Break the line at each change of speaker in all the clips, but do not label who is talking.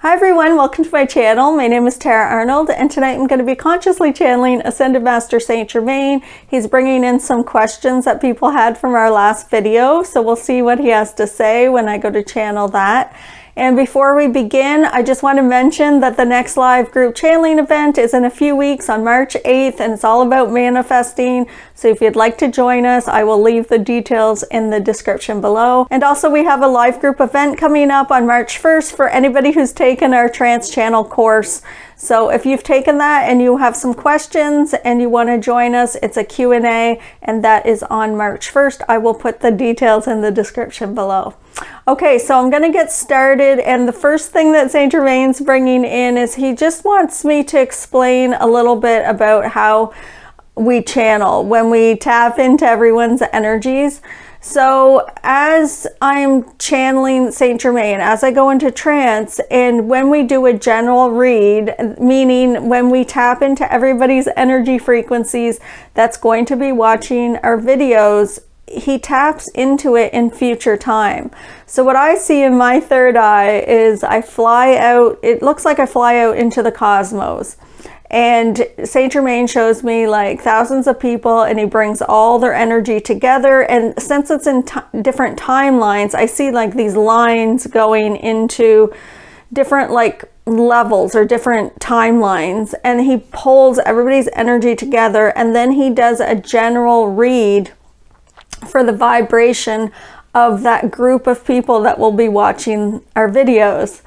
Hi everyone, welcome to my channel. My name is Tara Arnold, and tonight I'm going to be consciously channeling Ascended Master St. Germain. He's bringing in some questions that people had from our last video, so we'll see what he has to say when I go to channel that. And before we begin, I just want to mention that the next live group channeling event is in a few weeks on March 8th, and it's all about manifesting. So if you'd like to join us, I will leave the details in the description below. And also we have a live group event coming up on March 1st for anybody who's taken our Trance Channel course. So if you've taken that and you have some questions and you want to join us, it's a Q&A, and that is on March 1st. I will put the details in the description below. Okay, so I'm going to get started, and the first thing that St. Germain's bringing in is he just wants me to explain a little bit about how we channel when we tap into everyone's energies. So as I'm channeling St. Germain, as I go into trance, and when we do a general read, meaning when we tap into everybody's energy frequencies that's going to be watching our videos, he taps into it in future time. So what I see in my third eye is I fly out, it looks like I fly out into the cosmos. And St. Germain shows me like thousands of people, and he brings all their energy together. And since it's in different timelines, I see like these lines going into different like levels or different timelines. And he pulls everybody's energy together, and then he does a general read for the vibration of that group of people that will be watching our videos.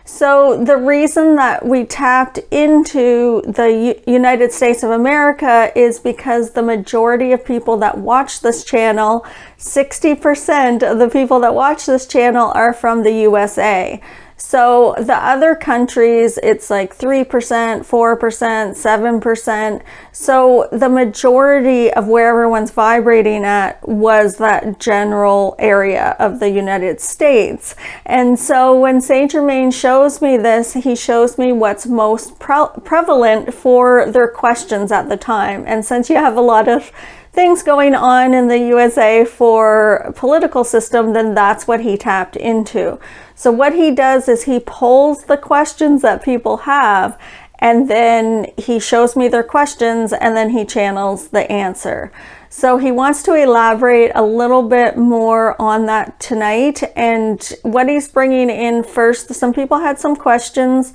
So the reason that we tapped into the United States of America is because the majority of people that watch this channel, 60% of the people that watch this channel are from the USA. So the other countries, it's like 3%, 4%, 7%. So the majority of where everyone's vibrating at was that general area of the United States. And so when St. Germain shows me this, he shows me what's most prevalent for their questions at the time. And since you have a lot of things going on in the USA for political system, then that's what he tapped into. So what he does is he pulls the questions that people have, and then he shows me their questions, and then he channels the answer. So he wants to elaborate a little bit more on that tonight. And what he's bringing in first, some people had some questions.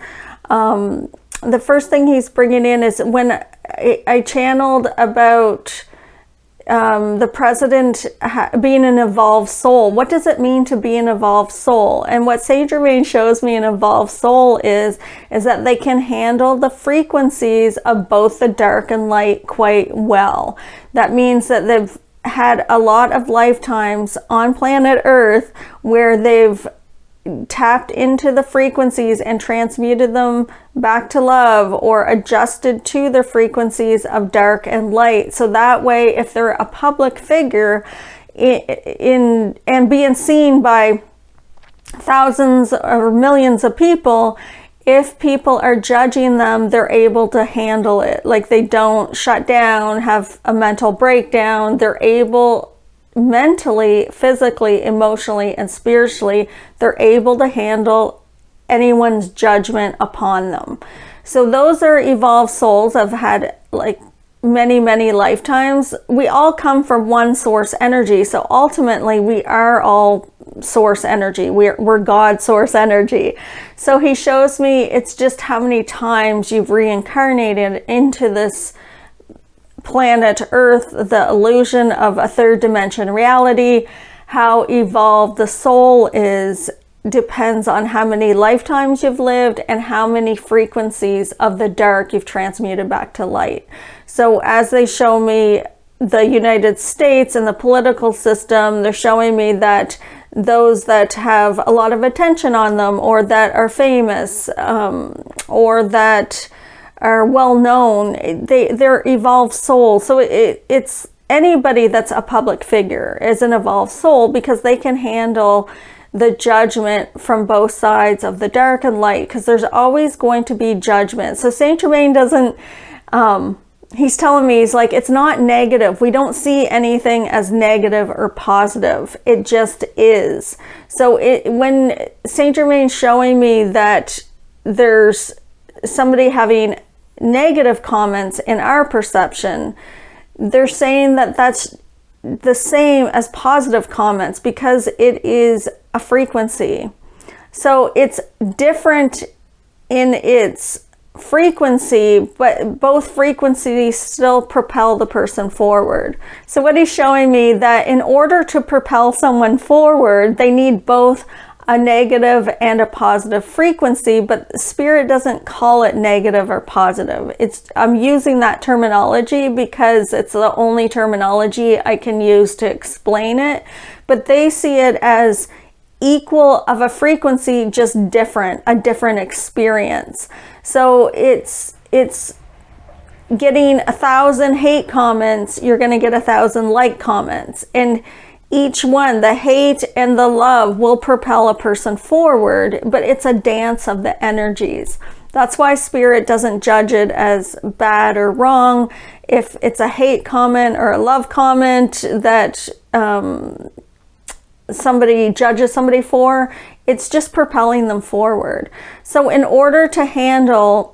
The first thing he's bringing in is when I channeled about the president being an evolved soul. What does it mean to be an evolved soul? And what St. Germain shows me an evolved soul is that they can handle the frequencies of both the dark and light quite well. That means that they've had a lot of lifetimes on planet Earth where they've tapped into the frequencies and transmuted them back to love, or adjusted to the frequencies of dark and light. So that way, if they're a public figure and being seen by thousands or millions of people, if people are judging them, they're able to handle it. Like, they don't shut down, have a mental breakdown. They're able mentally, physically, emotionally, and spiritually, they're able to handle anyone's judgment upon them. So those are evolved souls. I've had like many lifetimes. We all come from one source energy. So ultimately we are all source energy. We're God source energy. So he shows me it's just how many times you've reincarnated into this planet Earth, the illusion of a third dimension reality. How evolved the soul is depends on how many lifetimes you've lived and how many frequencies of the dark you've transmuted back to light. So as they show me the United States and the political system, they're showing me that those that have a lot of attention on them, or that are famous, or that are well known, they're evolved souls. So it's anybody that's a public figure is an evolved soul, because they can handle the judgment from both sides of the dark and light, because there's always going to be judgment. So St. Germain doesn't, he's telling me, he's like, it's not negative. We don't see anything as negative or positive. It just is. So when St. Germain's showing me that there's somebody having negative comments in our perception, they're saying that that's the same as positive comments because it is a frequency. So it's different in its frequency, but both frequencies still propel the person forward. So what he's showing me, that in order to propel someone forward, they need both a negative and a positive frequency, but Spirit doesn't call it negative or positive. I'm using that terminology because it's the only terminology I can use to explain it, but they see it as equal of a frequency, just different, a different experience. So it's getting 1,000 hate comments, you're going to get 1,000 like comments, and each one, the hate and the love, will propel a person forward, but it's a dance of the energies. That's why Spirit doesn't judge it as bad or wrong. If it's a hate comment or a love comment that somebody judges somebody for, it's just propelling them forward. So in order to handle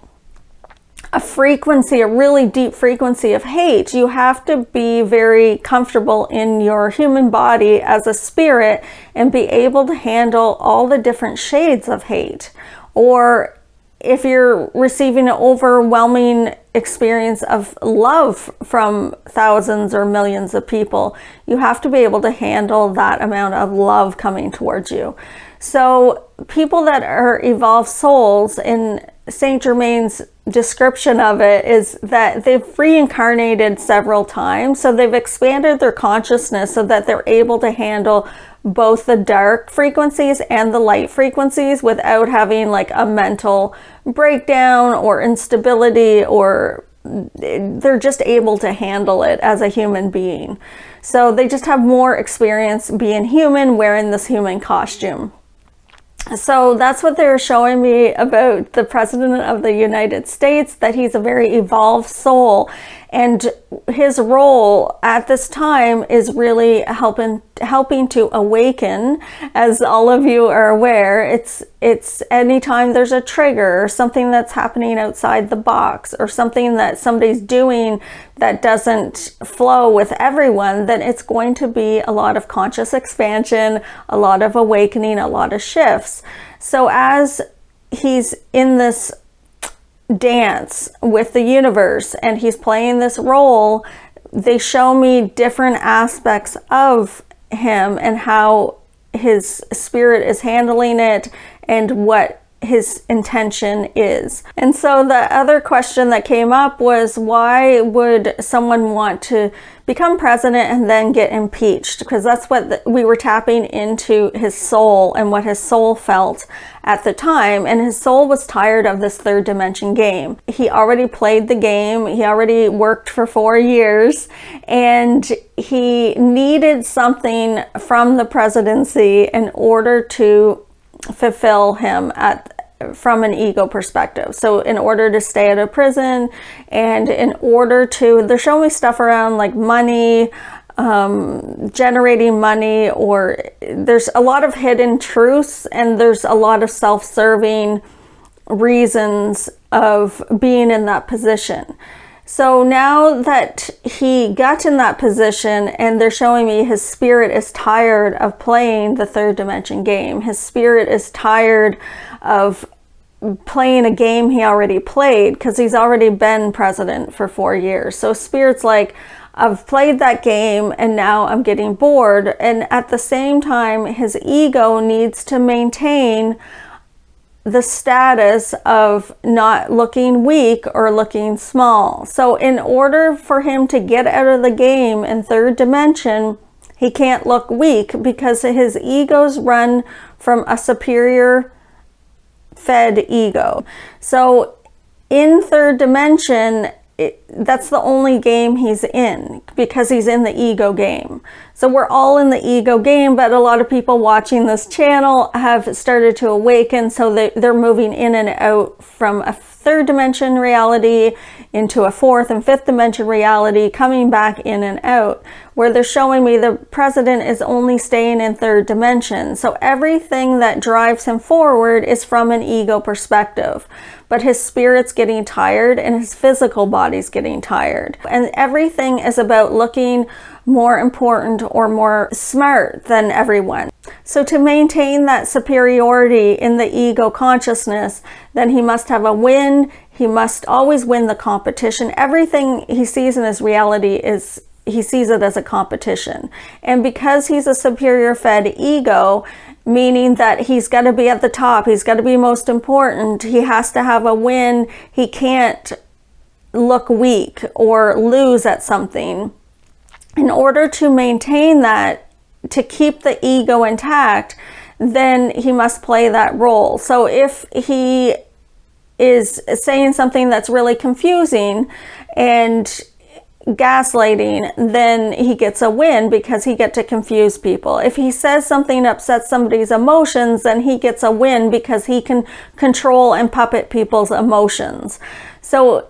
a frequency, a really deep frequency of hate, you have to be very comfortable in your human body as a spirit and be able to handle all the different shades of hate. Or if you're receiving an overwhelming experience of love from thousands or millions of people, you have to be able to handle that amount of love coming towards you. So people that are evolved souls, in St. Germain's description of it is that they've reincarnated several times. So they've expanded their consciousness so that they're able to handle both the dark frequencies and the light frequencies without having like a mental breakdown or instability, or they're just able to handle it as a human being. So they just have more experience being human, wearing this human costume. So that's what they're showing me about the President of the United States, that he's a very evolved soul. And his role at this time is really helping to awaken, as all of you are aware. It's anytime there's a trigger or something that's happening outside the box, or something that somebody's doing that doesn't flow with everyone, then it's going to be a lot of conscious expansion, a lot of awakening, a lot of shifts. So as he's in this dance with the universe and he's playing this role, they show me different aspects of him and how his spirit is handling it and what his intention is. And so the other question that came up was, why would someone want to become president and then get impeached? Because that's what we were tapping into, his soul and what his soul felt at the time. And his soul was tired of this third dimension game. He already played the game. He already worked for 4 years, and he needed something from the presidency in order to fulfill him from an ego perspective. So in order to stay out of prison, and in order to, they're showing me stuff around like money, generating money, or there's a lot of hidden truths, and there's a lot of self-serving reasons of being in that position. So now that he got in that position, and they're showing me his spirit is tired of playing the third dimension game. His spirit is tired of playing a game he already played, because he's already been president for 4 years. So spirit's like, I've played that game and now I'm getting bored. And at the same time, his ego needs to maintain the status of not looking weak or looking small. So in order for him to get out of the game in third dimension, he can't look weak, because his egos run from a superior fed ego. So in third dimension, that's the only game he's in, because he's in the ego game. So we're all in the ego game, but a lot of people watching this channel have started to awaken, so they're moving in and out from a third dimension reality into a fourth and fifth dimension reality, coming back in and out, where they're showing me the president is only staying in third dimension. So everything that drives him forward is from an ego perspective, but his spirit's getting tired and his physical body's getting tired. And everything is about looking more important or more smart than everyone. So to maintain that superiority in the ego consciousness, then he must have a win. He must always win the competition. Everything he sees in his reality is, he sees it as a competition. And because he's a superior fed ego, meaning that he's got to be at the top, he's got to be most important, he has to have a win, he can't look weak or lose at something. In order to maintain that, to keep the ego intact, then he must play that role. So if he is saying something that's really confusing and gaslighting, then he gets a win because he gets to confuse people. If he says something upsets somebody's emotions, then he gets a win because he can control and puppet people's emotions. So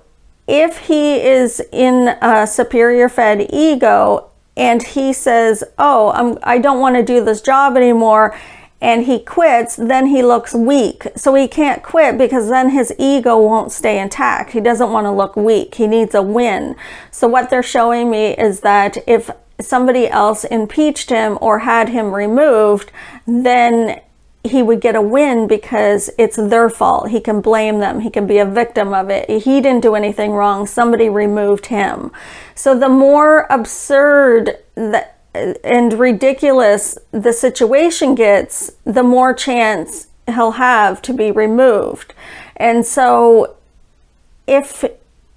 if he is in a superior fed ego and he says, oh, I don't want to do this job anymore, and he quits, then he looks weak. So he can't quit because then his ego won't stay intact. He doesn't want to look weak. He needs a win. So what they're showing me is that if somebody else impeached him or had him removed, then he would get a win because it's their fault. He can blame them. He can be a victim of it. He didn't do anything wrong. Somebody removed him. So the more absurd and ridiculous the situation gets, the more chance he'll have to be removed. And so if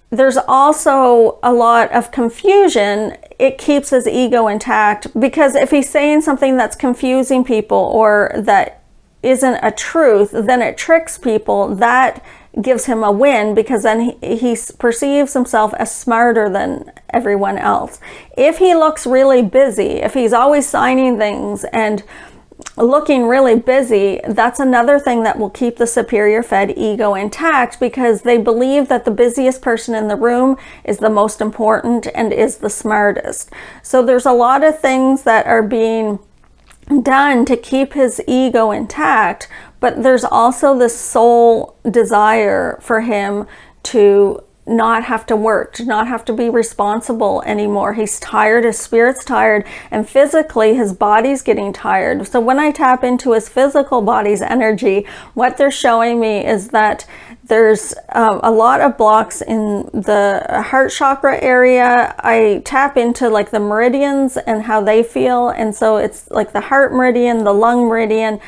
there's also a lot of confusion, it keeps his ego intact, because if he's saying something that's confusing people or that isn't a truth, then it tricks people. That gives him a win because then he perceives himself as smarter than everyone else. If he looks really busy, if he's always signing things and looking really busy, that's another thing that will keep the superior fed ego intact, because they believe that the busiest person in the room is the most important and is the smartest. So there's a lot of things that are being done to keep his ego intact, but there's also this soul desire for him to not have to work, to not have to be responsible anymore. He's tired, his spirit's tired, and physically his body's getting tired. So when I tap into his physical body's energy, what they're showing me is that there's a lot of blocks in the heart chakra area. I tap into like the meridians and how they feel. And so it's like the heart meridian, the lung meridian.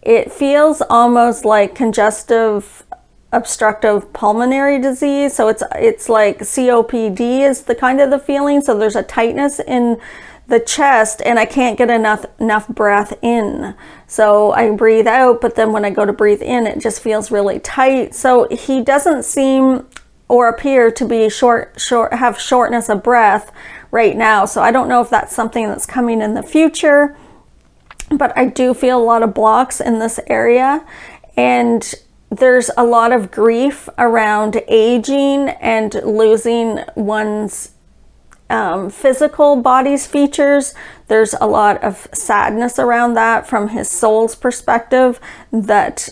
It feels almost like congestive obstructive pulmonary disease. So it's like COPD is the kind of the feeling. So there's a tightness in the chest and I can't get enough breath in. So I breathe out, but then when I go to breathe in, it just feels really tight. So he doesn't seem or appear to be have shortness of breath right now. So I don't know if that's something that's coming in the future, but I do feel a lot of blocks in this area. And there's a lot of grief around aging and losing one's physical body's features. There's a lot of sadness around that from his soul's perspective, that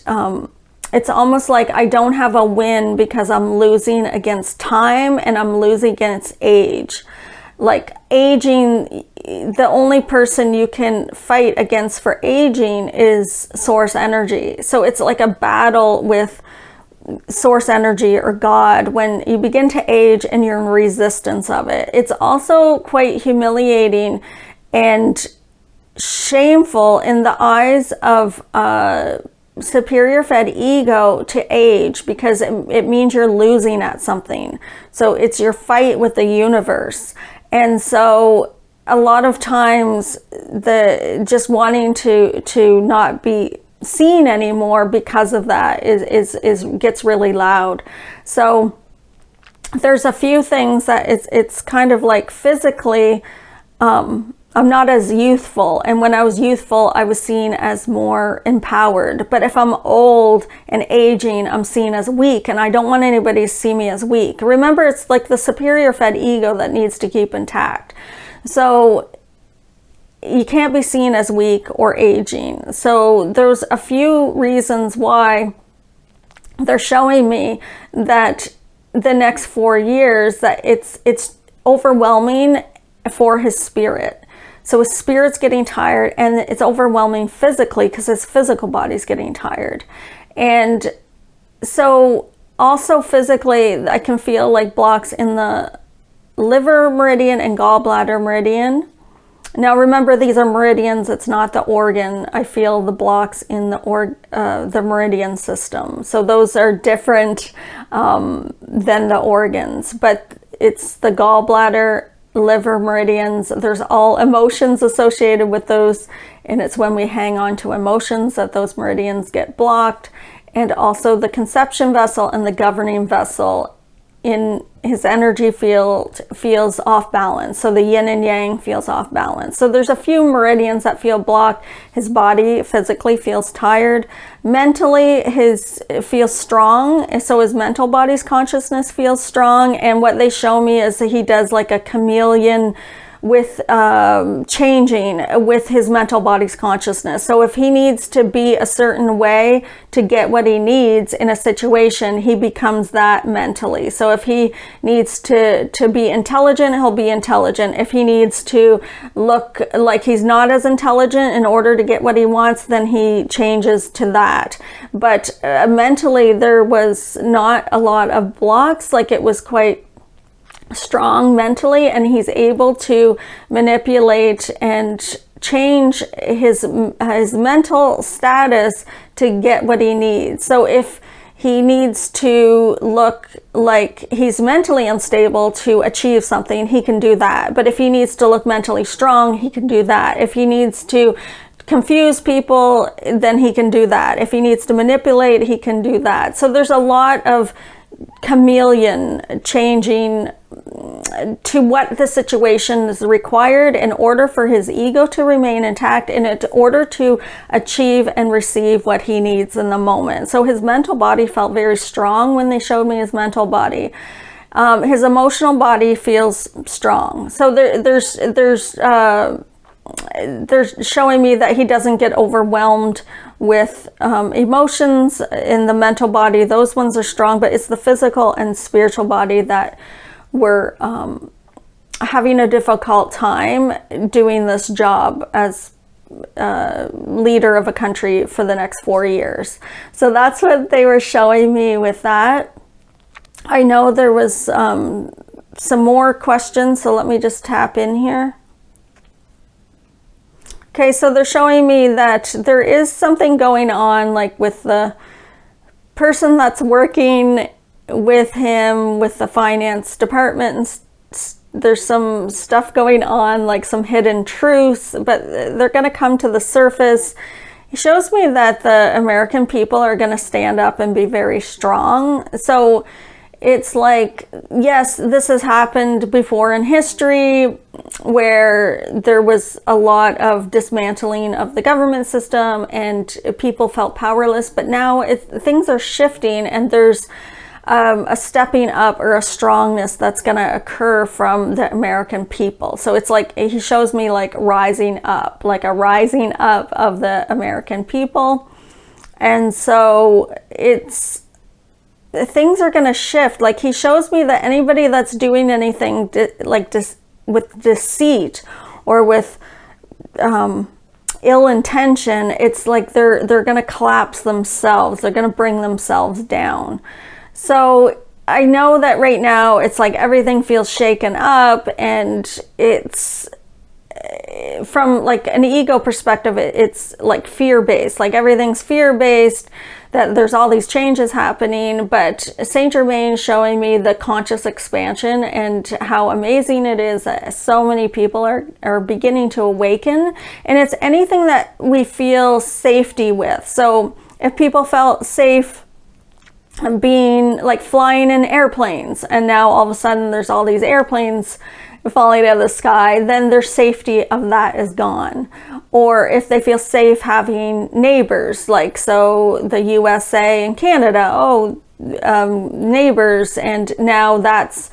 it's almost like I don't have a win because I'm losing against time and I'm losing against age. Like aging, the only person you can fight against for aging is source energy. So it's like a battle with source energy or God when you begin to age and you're in resistance of it. It's also quite humiliating and shameful in the eyes of superior fed ego to age, because it means you're losing at something. So it's your fight with the universe. And so a lot of times the just wanting to not be seen anymore because of that is gets really loud. So there's a few things that it's kind of like physically I'm not as youthful. And when I was youthful, I was seen as more empowered. But if I'm old and aging, I'm seen as weak. And I don't want anybody to see me as weak. Remember, it's like the superior fed ego that needs to keep intact. So you can't be seen as weak or aging. So there's a few reasons why they're showing me that the next 4 years, that it's overwhelming for his spirit. So his spirit's getting tired, and it's overwhelming physically because his physical body's getting tired. And so also physically, I can feel like blocks in the liver meridian and gallbladder meridian. Now remember, these are meridians, it's not the organ. I feel the blocks in the meridian system. So those are different than the organs, but it's the gallbladder, liver meridians. There's all emotions associated with those, and it's when we hang on to emotions that those meridians get blocked. And also the conception vessel and the governing vessel in his energy field feels off balance. So the yin and yang feels off balance. So there's a few meridians that feel blocked. His body physically feels tired. Mentally, feels strong. So his mental body's consciousness feels strong. And what they show me is that he does like a chameleon with changing with his mental body's consciousness. So if he needs to be a certain way to get what he needs in a situation, he becomes that mentally. So if he needs to be intelligent, he'll be intelligent. If he needs to look like he's not as intelligent in order to get what he wants, then he changes to that. But mentally, there was not a lot of blocks. Like, it was quite strong mentally, and he's able to manipulate and change his mental status to get what he needs. So if he needs to look like he's mentally unstable to achieve something, he can do that. But if he needs to look mentally strong, he can do that. If he needs to confuse people, then he can do that. If he needs to manipulate, he can do that. So there's a lot of chameleon changing to what the situation is required in order for his ego to remain intact, and in order to achieve and receive what he needs in the moment. So his mental body felt very strong when they showed me his mental body. His emotional body feels strong. So they're showing me that he doesn't get overwhelmed with emotions in the mental body. Those ones are strong, but it's the physical and spiritual body that were having a difficult time doing this job as leader of a country for the next 4 years. So that's what they were showing me with that. I know there was some more questions, so let me just tap in here. Okay, so they're showing me that there is something going on, like with the person that's working with him, with the finance department, and there's some stuff going on, like some hidden truths, but they're going to come to the surface. He shows me that the American people are going to stand up and be very strong. So it's like, yes, this has happened before in history, where there was a lot of dismantling of the government system and people felt powerless, but now things are shifting, and there's a stepping up or a strongness that's going to occur from the American people. So it's like, he shows me like rising up, like a rising up of the American people. And so things are going to shift. Like, he shows me that anybody that's doing anything with deceit or with ill intention, it's like they're going to collapse themselves. They're going to bring themselves down. So I know that right now it's like everything feels shaken up, and it's from like an ego perspective, it's like fear-based, like everything's fear-based, that there's all these changes happening. But St. Germain showing me the conscious expansion and how amazing it is that so many people are beginning to awaken. And it's anything that we feel safety with. So if people felt safe being like flying in airplanes, and now all of a sudden there's all these airplanes falling out of the sky, then their safety of that is gone. Or if they feel safe having neighbors, like so the USA and Canada, neighbors, and now that's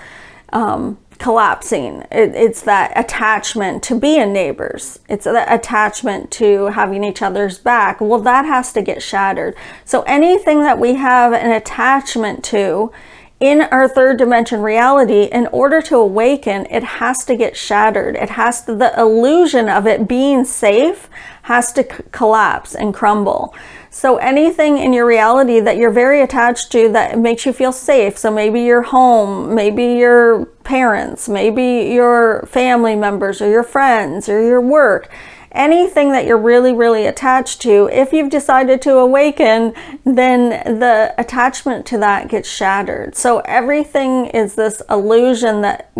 collapsing. It's that attachment to being neighbors. It's that attachment to having each other's back. Well, that has to get shattered. So anything that we have an attachment to in our third dimension reality, in order to awaken, it has to get shattered. It has to, the illusion of it being safe has to collapse and crumble. So anything in your reality that you're very attached to that makes you feel safe, so maybe your home, maybe your parents, maybe your family members or your friends or your work, anything that you're really, really attached to, if you've decided to awaken, then the attachment to that gets shattered. So everything is this illusion that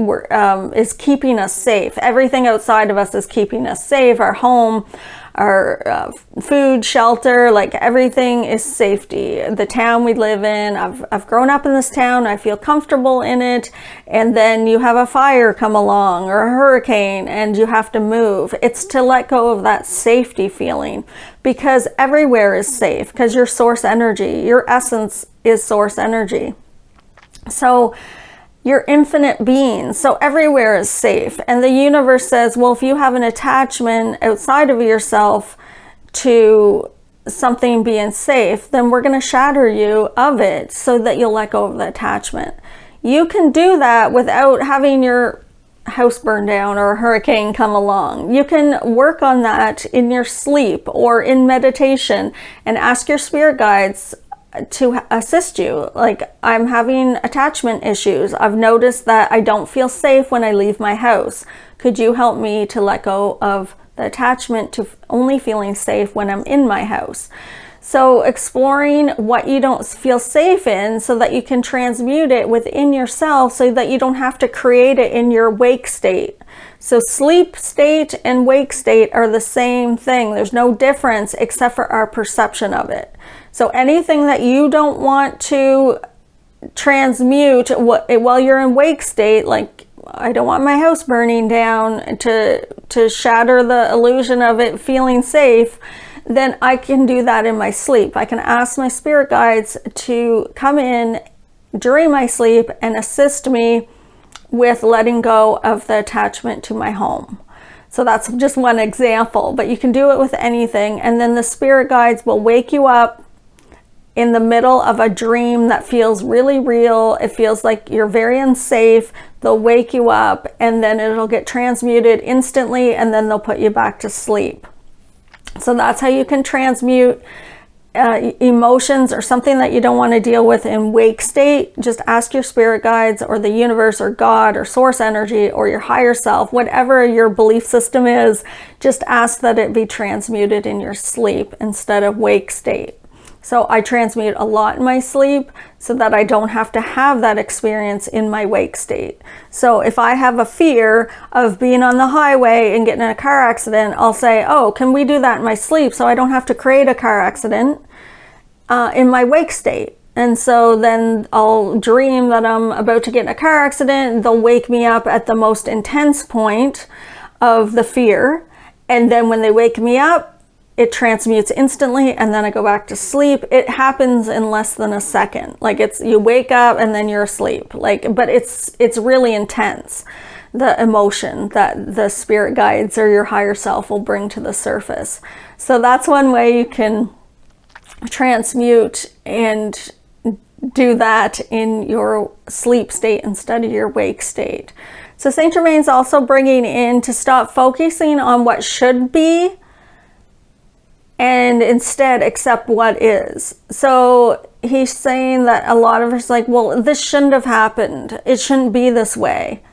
is keeping us safe. Everything outside of us is keeping us safe. Our home, our food, shelter, like everything is safety. The town we live in, I've grown up in this town, I feel comfortable in it, and then you have a fire come along or a hurricane and you have to move. It's to let go of that safety feeling, because everywhere is safe, because your source energy, your essence is source energy. So you're infinite beings, so everywhere is safe. And the universe says, well, if you have an attachment outside of yourself to something being safe, then we're going to shatter you of it so that you'll let go of the attachment. You can do that without having your house burn down or a hurricane come along. You can work on that in your sleep or in meditation and ask your spirit guides to assist you. Like, I'm having attachment issues. I've noticed that I don't feel safe when I leave my house. Could you help me to let go of the attachment to only feeling safe when I'm in my house? So exploring what you don't feel safe in so that you can transmute it within yourself so that you don't have to create it in your wake state. So sleep state and wake state are the same thing. There's no difference except for our perception of it. So anything that you don't want to transmute while you're in wake state, like I don't want my house burning down, to shatter the illusion of it feeling safe, then I can do that in my sleep. I can ask my spirit guides to come in during my sleep and assist me with letting go of the attachment to my home. So that's just one example, but you can do it with anything. And then the spirit guides will wake you up in the middle of a dream that feels really real. It feels like you're very unsafe. They'll wake you up and then it'll get transmuted instantly, and then they'll put you back to sleep. So that's how you can transmute emotions or something that you don't want to deal with in wake state. Just ask your spirit guides or the universe or God or source energy or your higher self, whatever your belief system is, just ask that it be transmuted in your sleep instead of wake state. So I transmute a lot in my sleep so that I don't have to have that experience in my wake state. So if I have a fear of being on the highway and getting in a car accident, I'll say, oh, can we do that in my sleep so I don't have to create a car accident in my wake state? And so then I'll dream that I'm about to get in a car accident. They'll wake me up at the most intense point of the fear. And then when they wake me up, it transmutes instantly, and then I go back to sleep. It happens in less than a second. Like, it's, you wake up and then you're asleep. Like, but it's really intense, the emotion that the spirit guides or your higher self will bring to the surface. So that's one way you can transmute and do that in your sleep state instead of your wake state. So Saint Germain's also bringing in to stop focusing on what should be and instead accept what is. So he's saying that a lot of us like, well, this shouldn't have happened. It shouldn't be this way.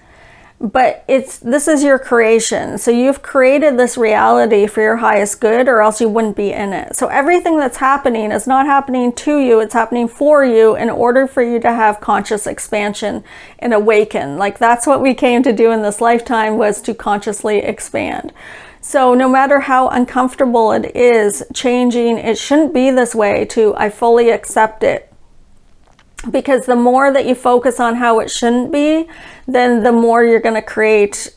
But this is your creation. So you've created this reality for your highest good, or else you wouldn't be in it. So everything that's happening is not happening to you. It's happening for you in order for you to have conscious expansion and awaken. Like, that's what we came to do in this lifetime, was to consciously expand. So no matter how uncomfortable it is changing, it shouldn't be this way, to I fully accept it. because the more that you focus on how it shouldn't be, then the more you're going to create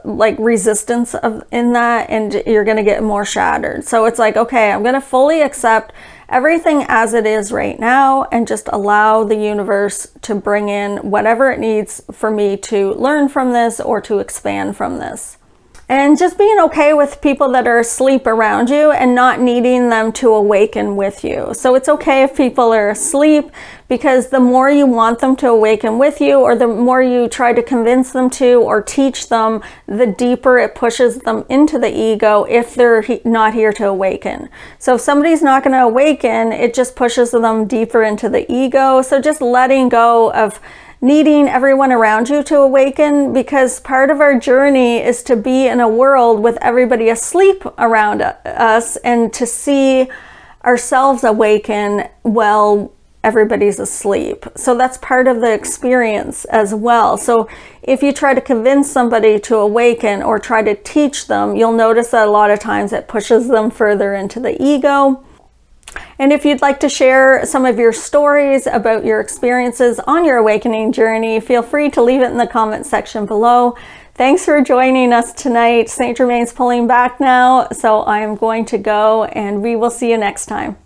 like resistance in that, and you're going to get more shattered. So it's like, okay, I'm going to fully accept everything as it is right now and just allow the universe to bring in whatever it needs for me to learn from this or to expand from this. And just being okay with people that are asleep around you and not needing them to awaken with you. So it's okay if people are asleep, because the more you want them to awaken with you, or the more you try to convince them to or teach them, the deeper it pushes them into the ego if they're not here to awaken. So if somebody's not going to awaken, it just pushes them deeper into the ego. So just letting go of needing everyone around you to awaken, because part of our journey is to be in a world with everybody asleep around us and to see ourselves awaken while everybody's asleep. So that's part of the experience as well. So if you try to convince somebody to awaken or try to teach them, you'll notice that a lot of times it pushes them further into the ego. And if you'd like to share some of your stories about your experiences on your awakening journey, feel free to leave it in the comment section below. Thanks for joining us tonight. St. Germain's pulling back now, so I'm going to go, and we will see you next time.